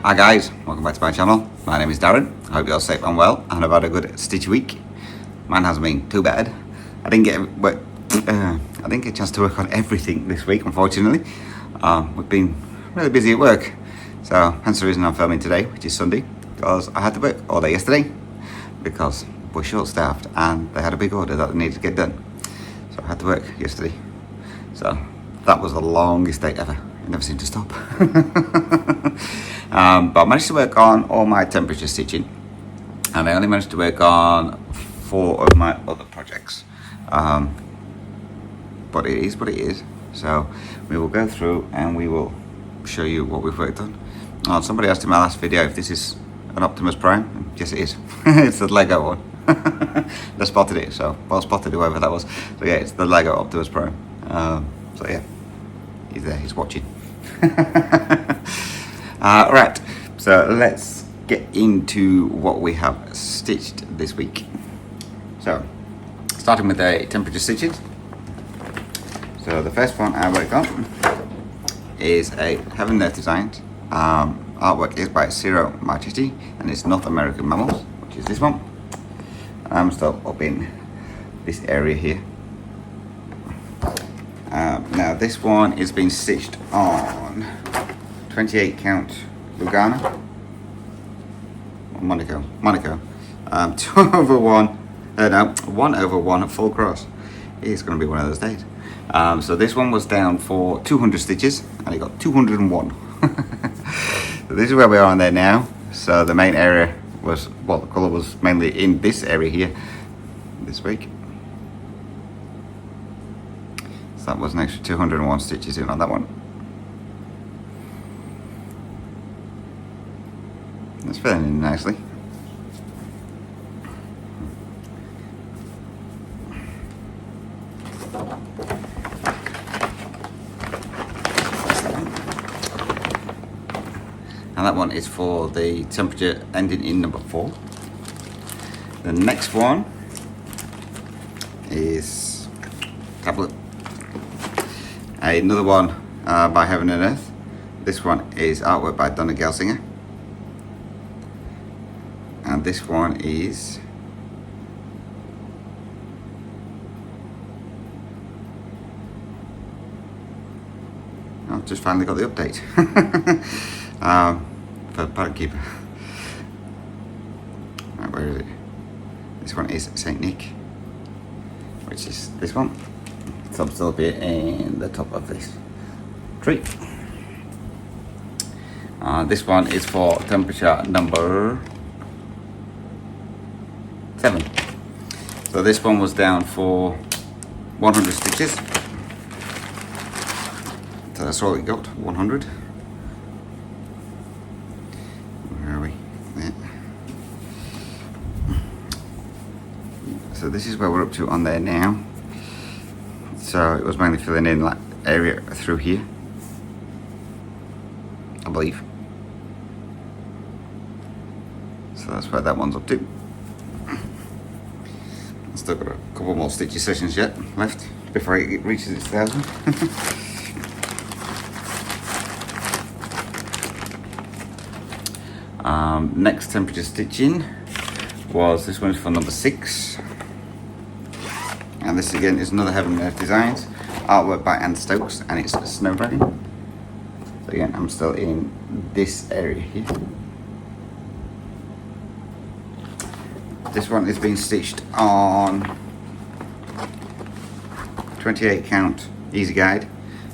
Hi guys, welcome back to my channel. My name is Darren. I hope you're safe and well and have had a good stitch week. Mine hasn't been too bad. I didn't get a chance to work on everything this week, unfortunately. We've been really busy at work, so hence the reason I'm filming today, which is Sunday, because I had to work all day yesterday because we're short-staffed and they had a big order that they needed to get done. So I had to work yesterday. So that was the longest day ever. It never seemed to stop. But I managed to work on all my temperature stitching, and I only managed to work on 4 of my other projects. But it is what it is. So we will go through and we will show you what we've worked on. Somebody asked in my last video if this is an Optimus Prime. Yes, it is. It's the Lego one. They spotted it, so well spotted, whoever that was. So yeah, it's the Lego Optimus Prime. So yeah, he's there, he's watching. Right, so let's get into what we have stitched this week. So, starting with the temperature stitches. So the first one I worked on is a Heaven and Earth Designs. Artwork is by Ciro Marchetti, and it's North American Mammals, which is this one. I'm still up in this area here. Now this one is being stitched on 28 count Lugana, or Monaco, 2/1, 1/1 full cross. It's going to be one of those days. So this one was down for 200 stitches and it got 201. So this is where we are on there now. So the main area was, well, the colour was mainly in this area here this week. So that was an extra 201 stitches in on that one. It's filling in nicely. And that one is for the temperature ending in number 4. The next one is tablet. Another one by Heaven and Earth. This one is artwork by Donna Gelsinger. And this one is I've just finally got the update for Parrot Keeper. Right, where is it? This one is Saint Nick, which is this one. So I'm still a bit in the top of this tree. This one is for temperature number 7. So this one was down for 100 stitches. So that's all it got, 100. Where are we? There. So this is where we're up to on there now. So it was mainly filling in that area through here, I believe. So that's where that one's up to. Still got a couple more stitches sessions yet left before it reaches its 1,000. Next temperature stitching was this one for number 6, and this again is another Heaven and Earth Designs, artwork by Anne Stokes, and it's Snow Dragon. So again, I'm still in this area here. This one is being stitched on 28 count easy guide.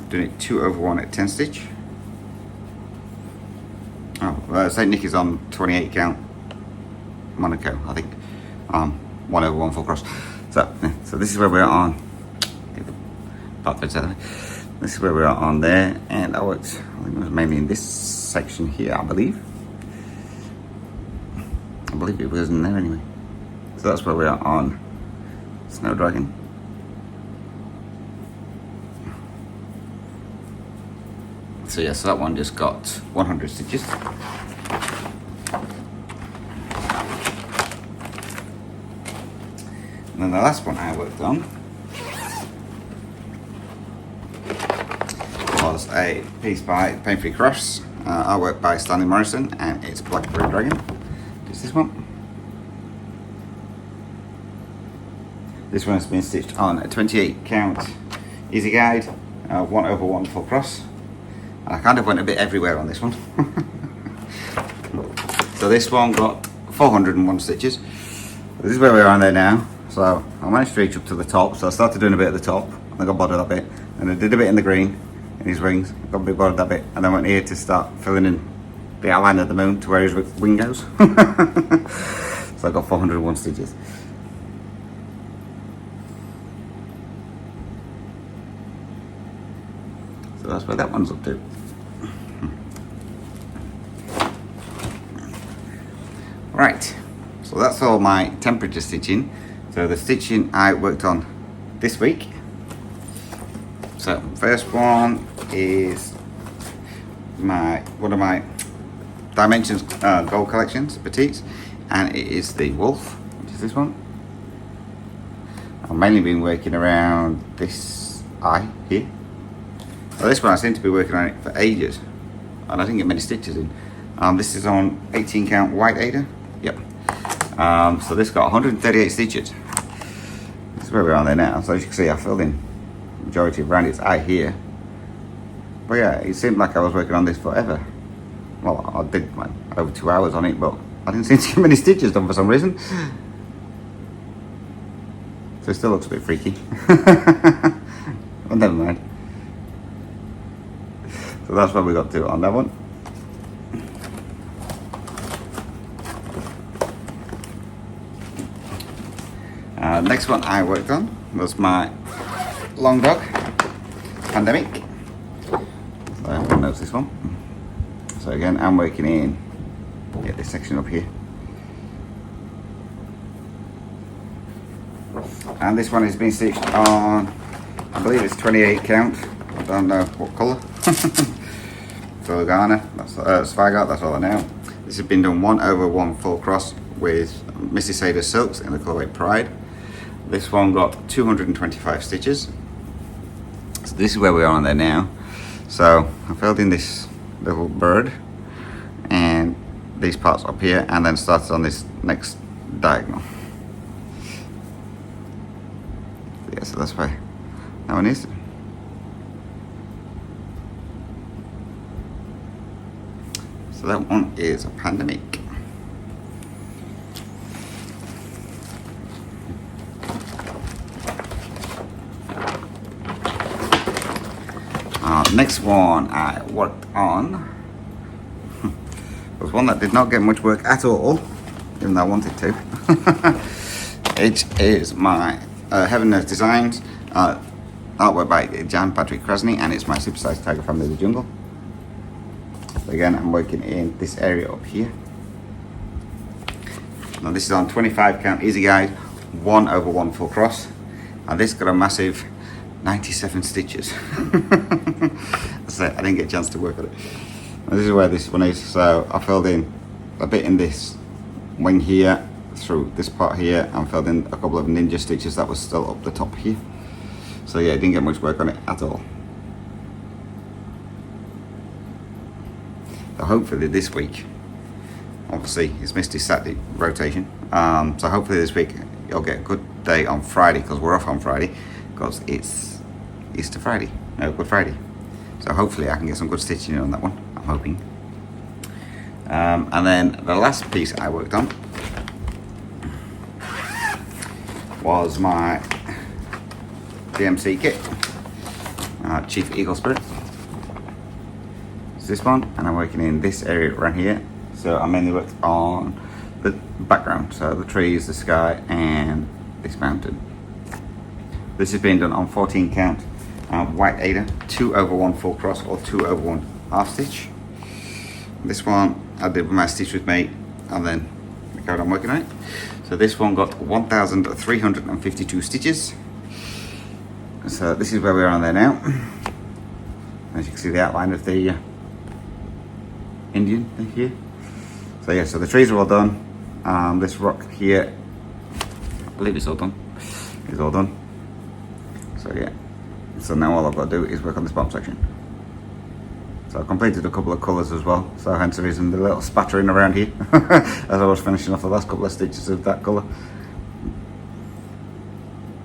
I'm doing it 2/1 at 10 stitch. St. Nick is on 28 count Monaco, I think. 1/1 full cross. So this is where we're on. This is where we are on there, and I think it was mainly in this section here, I believe. I believe it was in there anyway. So that's where we are on Snow Dragon. So yeah, so that one just got 100 stitches. And then the last one I worked on was a piece by Pain Free Crafts. artwork by Stanley Morrison, and it's Blackberry Dragon. It's this one. This one has been stitched on a 28 count easy guide, 1/1 full cross. And I kind of went a bit everywhere on this one. So this one got 401 stitches. This is where we are on there now. So I managed to reach up to the top. So I started doing a bit at the top. I got bored of that bit. And I did a bit in the green, in his wings. Got a bit bored of that bit. And then went here to start filling in the outline of the moon to where his wing goes. So I got 401 stitches. So that's where that one's up to. Right, so that's all my temperature stitching. So the stitching I worked on this week. So first one is one of my Dimensions gold collections, petites, and it is the wolf, which is this one. I've mainly been working around this eye here. Well, this one I seem to be working on it for ages, and I didn't get many stitches in. This is on 18 count white Ada. Yep. So this got 138 stitches. This is where we're on there now. So as you can see, I filled in the majority around its eye here. But yeah, it seemed like I was working on this forever. Well, I did like over 2 hours on it, but I didn't seem to get many stitches done for some reason. So it still looks a bit freaky. But never mind. So that's what we got to on that one. Next one I worked on was my long dog, Pandemic. So everyone knows this one. So again, I'm working in, get this section up here. And this one has been stitched on, I believe it's 28 count. I don't know what colour. So Ghana, that's Svagart, that's all I know. This has been done 1/1 full cross with Missy Sader silks in the colourway Pride. This one got 225 stitches. So this is where we are on there now. So I filled in this little bird and these parts up here, and then started on this next diagonal. So yeah, so that's where that one is. So that one is a Pandemic. Next one I worked on was one that did not get much work at all, even though I wanted to. It is my Heaven Knows Designs, artwork by Jan Patrick Krasny, and it's my supersized Tiger Family of the Jungle. So again, I'm working in this area up here. Now this is on 25 count easy guide, 1/1 full cross, and this got a massive 97 stitches. So I didn't get a chance to work on it. And this is where this one is. So I filled in a bit in this wing here, through this part here, and filled in a couple of ninja stitches that was still up the top here. So yeah, I didn't get much work on it at all. So hopefully this week, obviously it's Misty's Saturday rotation, so hopefully this week you'll get a good day on Friday, because we're off on Friday, because it's Easter Friday, no, Good Friday. So hopefully I can get some good stitching in on that one, I'm hoping. And then the last piece I worked on was my DMC kit, Chief Eagle Spirit. It's this one, and I'm working in this area right here. So I mainly worked on the background, so the trees, the sky, and this mountain. This is being done on 14 count white Ada, 2/1 full cross or 2/1 half stitch. This one I did with my Stitch with Mate, and then I carried on working on it. So this one got 1,352 stitches. So this is where we are on there now. As you can see, the outline of the Indian here. So yeah, so the trees are all done. This rock here, I believe it's all done. It's all done. So yeah, so now all I've got to do is work on this bottom section. So I completed a couple of colours as well, so hence the reason the little spattering around here as I was finishing off the last couple of stitches of that colour.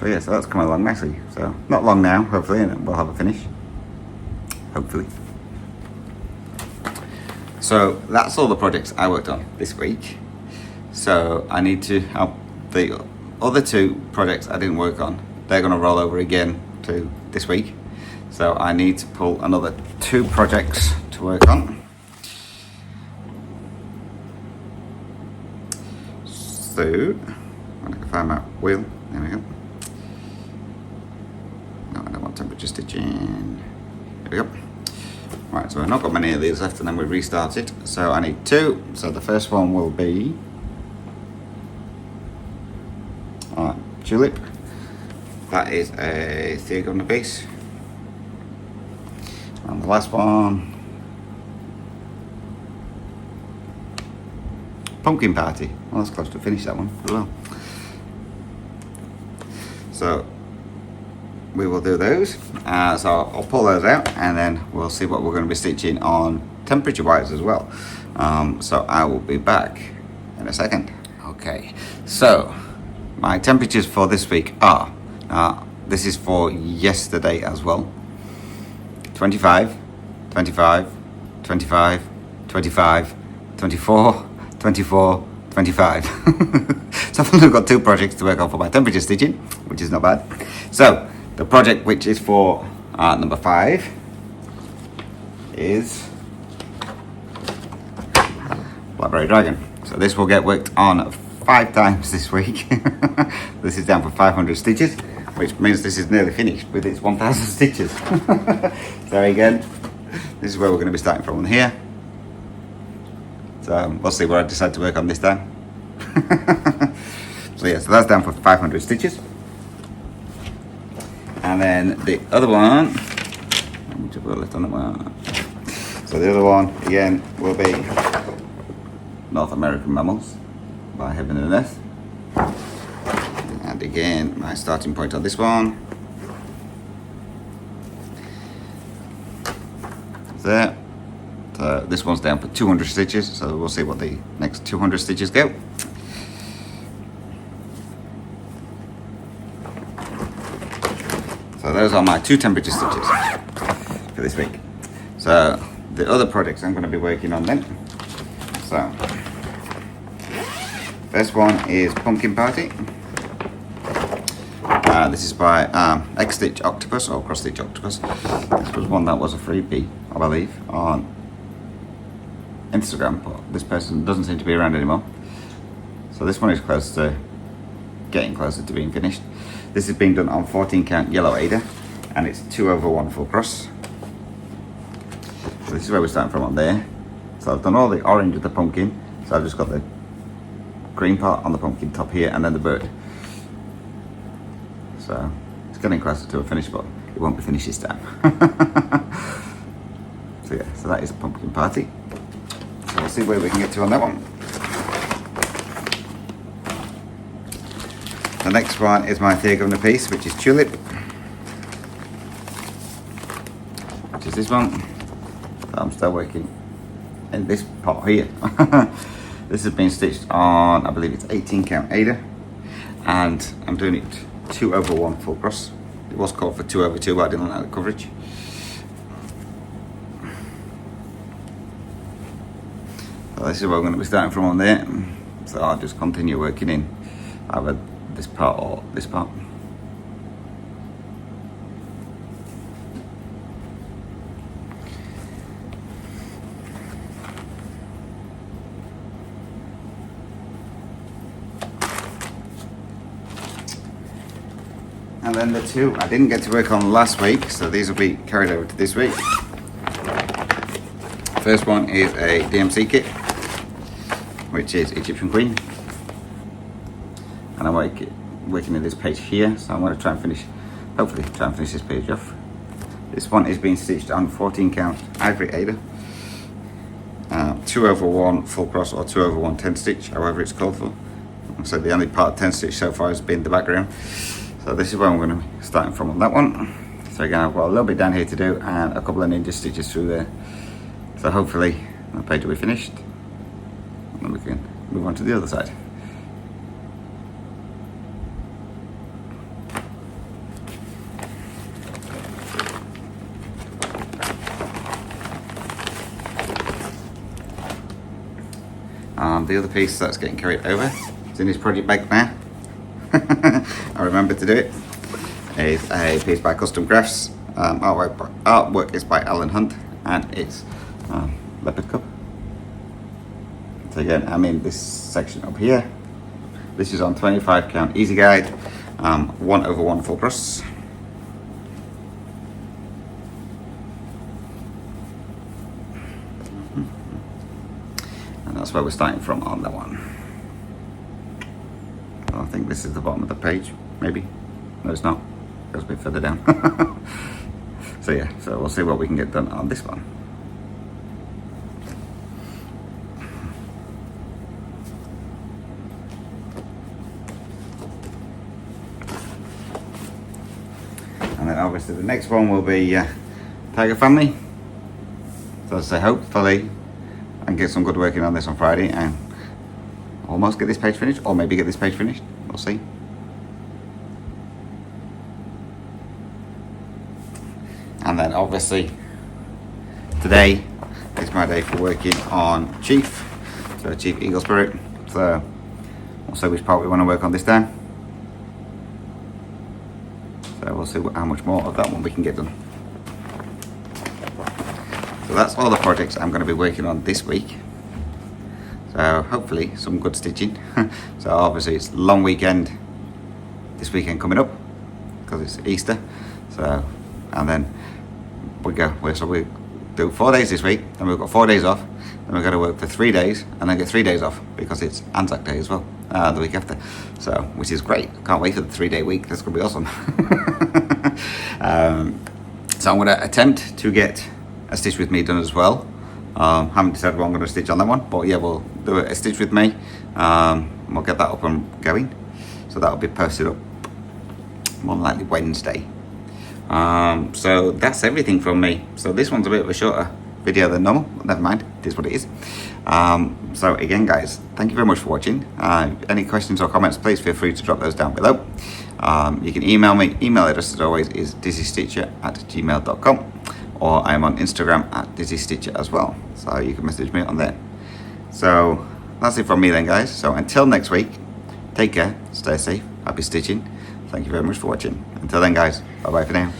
So yeah, so that's coming along nicely. So not long now, hopefully, and we'll have a finish. Hopefully. So that's all the projects I worked on this week. So I need to help the other 2 projects I didn't work on. They're going to roll over again to this week. So I need to pull another 2 projects to work on. So I can find my wheel. There we go. No, I don't want temperature stitching. There we go. Right, so I've not got many of these left, and then we restart it. So I need 2. So the first one will be tulip. That is a Theogona piece. And the last one, pumpkin party. Well, that's close to finish that one as well. So we will do those. So I'll pull those out, and then we'll see what we're going to be stitching on temperature wise as well. So I will be back in a second. Okay, so my temperatures for this week are, this is for yesterday as well, 25, 25, 25, 25, 24, 24, 25. So I've only got 2 projects to work on for my temperature stitching, which is not bad. So the project which is for number 5 is Blackberry Dragon. So this will get worked on 5 times this week. This is down for 500 stitches, which means this is nearly finished with its 1000 stitches. So again, this is where we're going to be starting from here. So we'll see what I decide to work on this time. So yeah, so that's down for 500 stitches. And then the other one, so the other one again will be North American Mammals by Heaven and Earth. And again, my starting point on this one, there. So this one's down for 200 stitches, so we'll see what the next 200 stitches go. So those are my 2 temperature stitches for this week. So the other projects I'm going to be working on then. So first one is Pumpkin Party. This is by X Stitch Octopus or Cross Stitch Octopus. This was one that was a freebie, I believe, on Instagram, but this person doesn't seem to be around anymore. So this one is getting closer to being finished. This is being done on 14 count yellow Ada, and it's 2/1 full cross. So this is where we're starting from on there. So I've done all the orange with the pumpkin, so I've just got the green part on the pumpkin top here, and then the bird. So it's getting closer to a finish, but it won't be finished this time. So yeah, so that is a Pumpkin Party. So we'll see where we can get to on that one. The next one is my Theogona piece, which is Tulip, which is this one. So I'm still working in this part here. This has been stitched on, I believe it's 18 count Ada, and I'm doing it 2/1 full cross. It was called for 2/2, but I didn't like the coverage. So this is where I'm going to be starting from on there. So I'll just continue working in either this part or this part. And then the 2 I didn't get to work on last week, so these will be carried over to this week. First one is a DMC kit, which is Egyptian Queen. And I'm working in this page here, so I'm going to try and finish, hopefully try and finish this page off. This one is being stitched on 14 count ivory Ada, 2/1 full cross or 2/1 10 stitch, however it's called for. So the only part 10 stitch so far has been the background. So this is where I'm going to be starting from on that one. So again, I've got a little bit down here to do and a couple of ninja stitches through there. So hopefully that page will be finished, and then we can move on to the other side. The other piece that's getting carried over, it's in his project bag now. I remember to do it. Is a piece by Custom Crafts. Artwork is by Alan Hunt, and it's leopard cup. So again, I'm in this section up here. This is on 25 count easy guide, 1/1 full brush. And that's where we're starting from on that one. I think this is the bottom of the page, maybe. No, it's not. It goes a bit further down. So yeah, so we'll see what we can get done on this one. And then obviously the next one will be Tiger Family. So as I say, hopefully I can get some good working on this on Friday and almost get this page finished, or maybe get this page finished. We'll see. And then obviously today is my day for working on Chief, so Chief Eagle Spirit. So we'll see which part we want to work on this time. So we'll see how much more of that one we can get done. So that's all the projects I'm going to be working on this week. So hopefully some good stitching. So obviously it's a long weekend this weekend coming up because it's Easter. So, and then we do 4 days this week, then we've got 4 days off, then we've got to work for 3 days, and then get 3 days off because it's Anzac Day as well, the week after. So, which is great. Can't wait for the 3-day week. That's going to be awesome. So I'm going to attempt to get a stitch with me done as well. Haven't decided what I'm going to stitch on that one, but yeah, we'll do a stitch with me. We'll get that up and going. So that'll be posted up more than likely Wednesday. So that's everything from me. So this one's a bit of a shorter video than normal, but never mind, it is what it is. So again guys, thank you very much for watching. Any questions or comments, please feel free to drop those down below. You can email me. Email address as always is dizzystitcher@gmail.com, or I'm on Instagram @dizzystitcher as well, so you can message me on there. So that's it from me then guys. So until next week, take care, stay safe, happy stitching. Thank you very much for watching. Until then guys, bye bye for now.